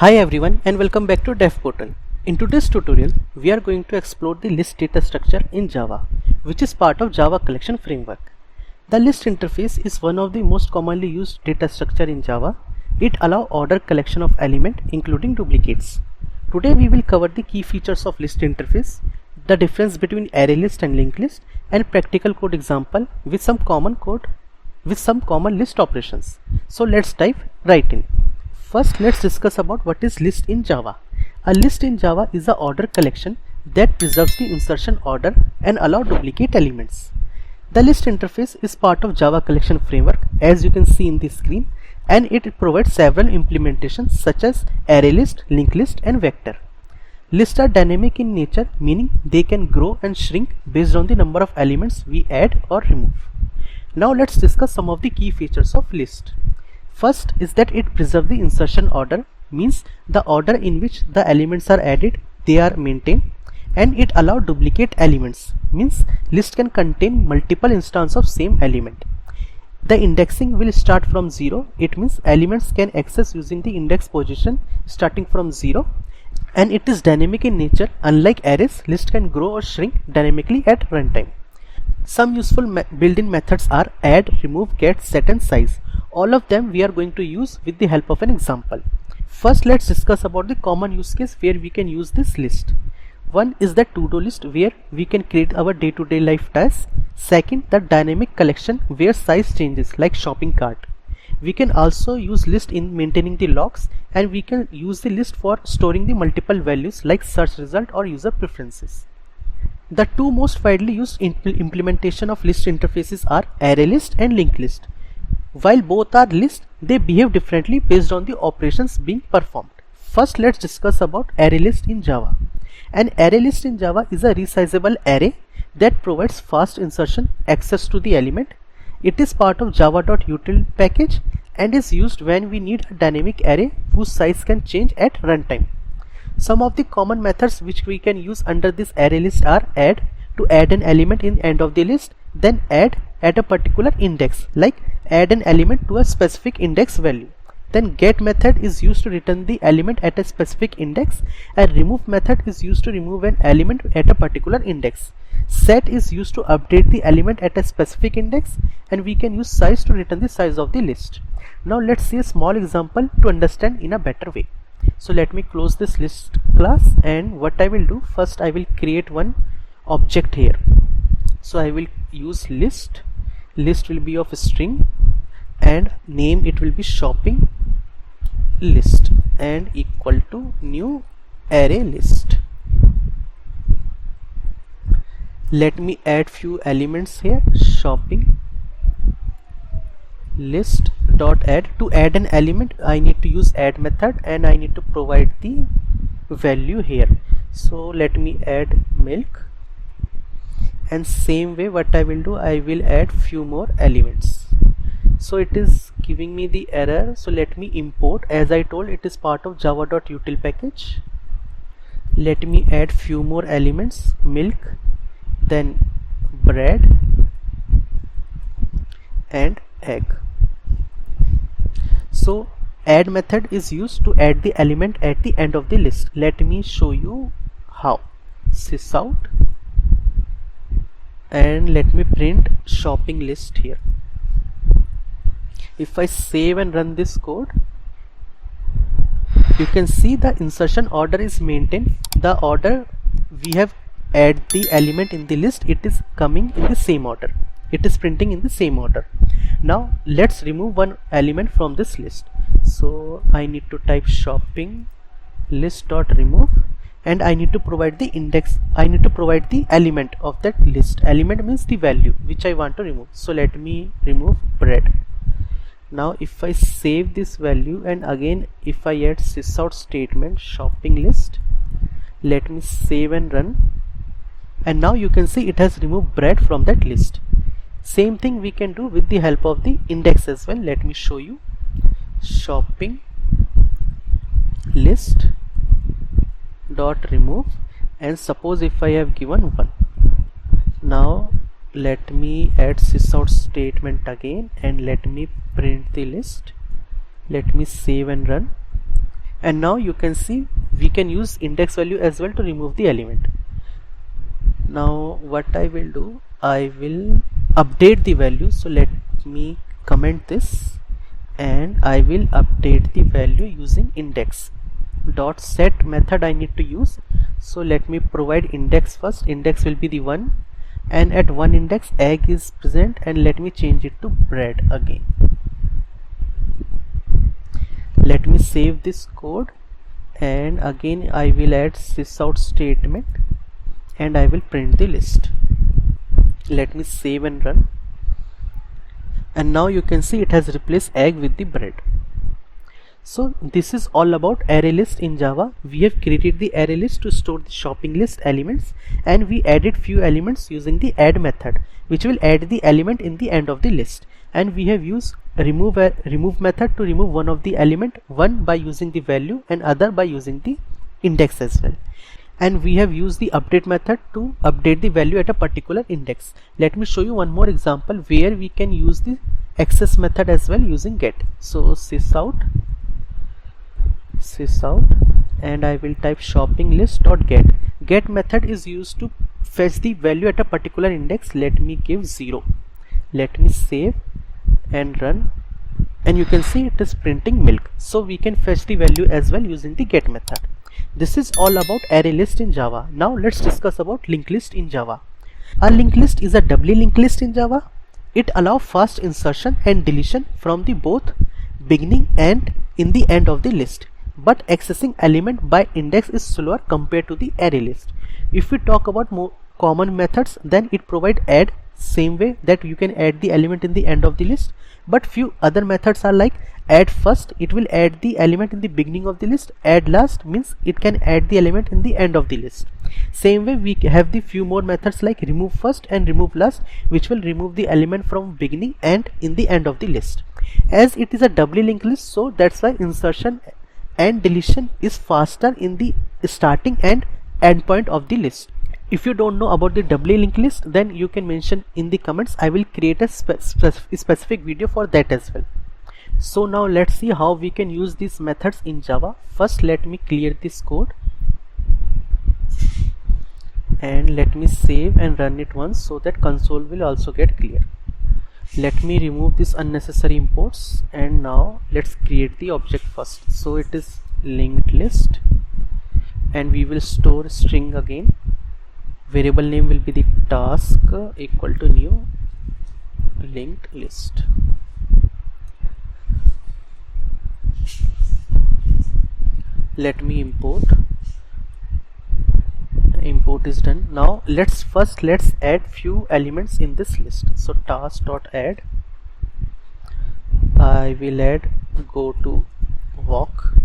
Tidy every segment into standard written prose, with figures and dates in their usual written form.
Hi everyone and welcome back to Dev Portal. In today's tutorial, we are going to explore the list data structure in Java, which is part of Java collection framework. The list interface is one of the most commonly used data structure in Java. It allows order collection of element including duplicates. Today we will cover the key features of list interface, the difference between ArrayList and LinkedList, and practical code example with some common list operations. So let's dive right in. First, let's discuss about what is list in Java. A list in Java is an order collection that preserves the insertion order and allows duplicate elements. The list interface is part of Java collection framework, as you can see in the screen, and it provides several implementations such as ArrayList, LinkedList, and vector. Lists are dynamic in nature, meaning they can grow and shrink based on the number of elements we add or remove. Now let's discuss some of the key features of list. First is that it preserves the insertion order, means the order in which the elements are added, they are maintained, and it allows duplicate elements, means list can contain multiple instances of same element. The indexing will start from 0, it means elements can access using the index position starting from 0, and it is dynamic in nature. Unlike arrays, list can grow or shrink dynamically at runtime. Some useful built-in methods are add, remove, get, set, and size. All of them we are going to use with the help of an example. First, let's discuss about the common use case where we can use this list. One is the to-do list where we can create our day-to-day life tasks. Second, the dynamic collection where size changes like shopping cart. We can also use list in maintaining the logs, and we can use the list for storing the multiple values like search result or user preferences. The two most widely used implementation of list interfaces are ArrayList and LinkedList. While both are lists, they behave differently based on the operations being performed. First, let's discuss about ArrayList in Java. An ArrayList in Java is a resizable array that provides fast insertion access to the element. It is part of java.util package and is used when we need a dynamic array whose size can change at runtime. Some of the common methods which we can use under this ArrayList are add, to add an element in end of the list, then add at a particular index, like add an element to a specific index value. Then get method is used to return the element at a specific index, and remove method is used to remove an element at a particular index. Set is used to update the element at a specific index, and we can use size to return the size of the list. Now let's see a small example to understand in a better way. So let me close this list class, and what I will do, first I will create one object here. So I will use list will be of a string, and name it will be shopping list, and equal to new array list. Let me add few elements here. Shopping list dot add. To add an element, I need to use add method, and I need to provide the value here. So let me add milk, and same way what I will do, I will add few more elements. So it is giving me the error, so let me import. As I told, it is part of java.util package. Let me add few more elements, milk, then bread and egg. So add method is used to add the element at the end of the list. Let me show you how. Sys out, and let me print shopping list here. If I save and run this code, you can see the insertion order is maintained. The order we have add the element in the list, it is coming in the same order. It is printing in the same order. Now let's remove one element from this list. So I need to type shopping list dot remove, and I need to provide the index. I need to provide the element of that list. Element means the value which I want to remove. So let me remove bread. Now if I save this value, and again if I add sysout statement shopping list, let me save and run, and now you can see it has removed bread from that list. Same thing we can do with the help of the index as well. Let me show you. Shopping list dot remove, and suppose if I have given 1. Now let me add sysout statement again, and let me print the list. Let me save and run, And now you can see we can use index value as well to remove the element. Now what I will do, I will update the value. So let me comment this, and I will update the value using index dot set method I need to use. So let me provide index first. Index will be the 1, and at 1 index egg is present, and let me change it to bread again. Let me save this code, and again I will add sysout statement, and I will print the list. Let me save and run, and now you can see it has replaced egg with the bread. So this is all about array list in Java. We have created the array list to store the shopping list elements, and we added few elements using the add method, which will add the element in the end of the list. And we have used remove method to remove one of the element, one by using the value and other by using the index as well. And we have used the update method to update the value at a particular index. Let me show you one more example where we can use the access method as well using get. So sysout, and I will type shopping list dot get. Get method is used to fetch the value at a particular index. Let me give 0. Let me save and run, and you can see it is printing milk. So we can fetch the value as well using the get method. This is all about array list in Java. Now let's discuss about linked list in Java. A linked list is a doubly linked list in Java. It allows fast insertion and deletion from the both beginning and in the end of the list, but accessing element by index is slower compared to the array list. If we talk about more common methods, then it provides add, same way that you can add the element in the end of the list, but few other methods are like add first, it will add the element in the beginning of the list. Add last means it can add the element in the end of the list. Same way we have the few more methods like remove first and remove last, which will remove the element from beginning and in the end of the list. As it is a doubly linked list, so that's why insertion and deletion is faster in the starting and end point of the list. If you don't know about the doubly linked list, then you can mention in the comments. I will create a specific video for that as well. So now let's see how we can use these methods in Java. First let me clear this code, and let me save and run it once so that console will also get clear. Let me remove this unnecessary imports, and now let's create the object first. So it is linked list, and we will store string again. Variable name will be the task equal to new linked list. Let me import. Import is done. Now let's add few elements in this list. So task.add, I will add go to walk,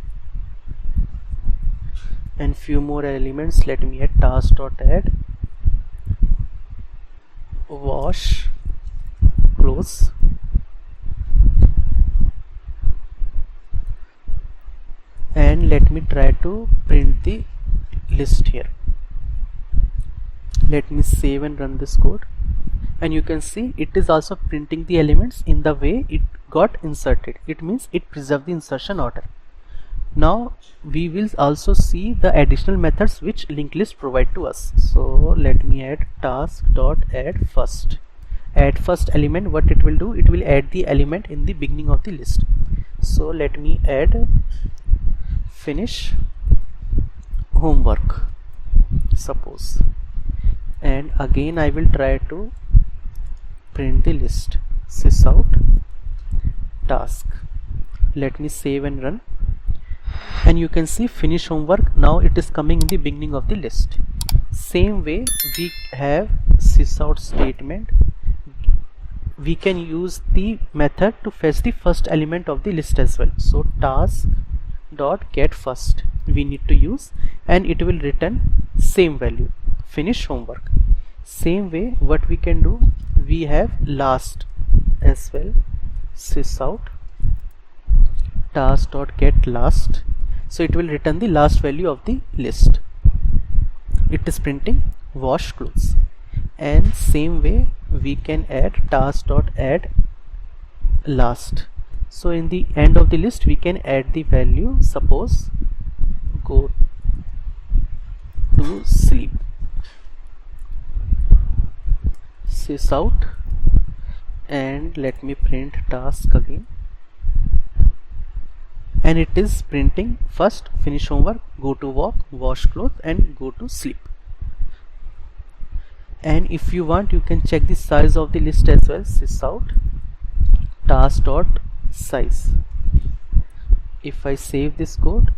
and few more elements. Let me add task.add wash clothes, and let me try to print the list here. Let me save and run this code, and you can see it is also printing the elements in the way it got inserted. It means it preserved the insertion order. Now we will also see the additional methods which linked list provide to us. So let me add task.add first. Add first element, what it will do, it will add the element in the beginning of the list. So let me add finish homework, suppose, and again I will try to print the list sysout task. Let me save and run, and you can see finish homework. Now it is coming in the beginning of the list. Same way we have sysout statement. We can use the method to fetch the first element of the list as well. So task dot get first we need to use, and it will return same value, finish homework. Same way what we can do, we have last as well. Sysout task dot get last, so it will return the last value of the list. It is printing wash clothes. And same way we can add task dot add last. So in the end of the list we can add the value, suppose go to sleep. Sys out, and let me print task again, and it is printing first finish homework, go to walk, wash clothes, and go to sleep. And if you want, you can check the size of the list as well. Sys out task dot size. If I save this code,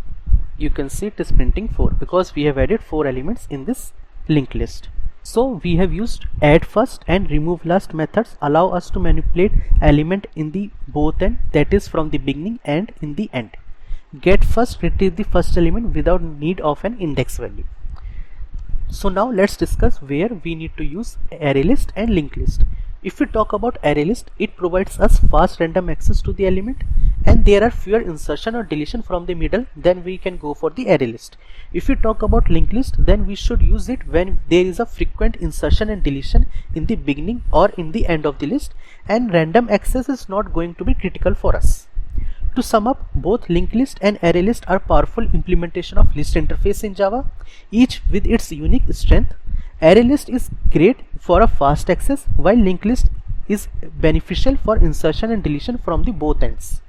you can see it is printing 4 because we have added 4 elements in this linked list. So we have used add first and remove last methods allow us to manipulate element in the both end, that is from the beginning and in the end. Get first retrieve the first element without need of an index value. So now let's discuss where we need to use ArrayList and LinkedList. If we talk about ArrayList, it provides us fast random access to the element, and there are fewer insertion or deletion from the middle, then we can go for the ArrayList. If we talk about LinkedList, then we should use it when there is a frequent insertion and deletion in the beginning or in the end of the list, and random access is not going to be critical for us. To sum up, both LinkedList and ArrayList are powerful implementation of list interface in Java, each with its unique strength. ArrayList is great for a fast access, while LinkedList is beneficial for insertion and deletion from the both ends.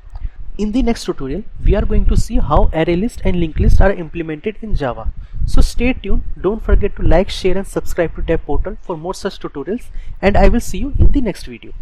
In the next tutorial, we are going to see how ArrayList and LinkedList are implemented in Java. So stay tuned, don't forget to like, share and subscribe to Dev Portal for more such tutorials, and I will see you in the next video.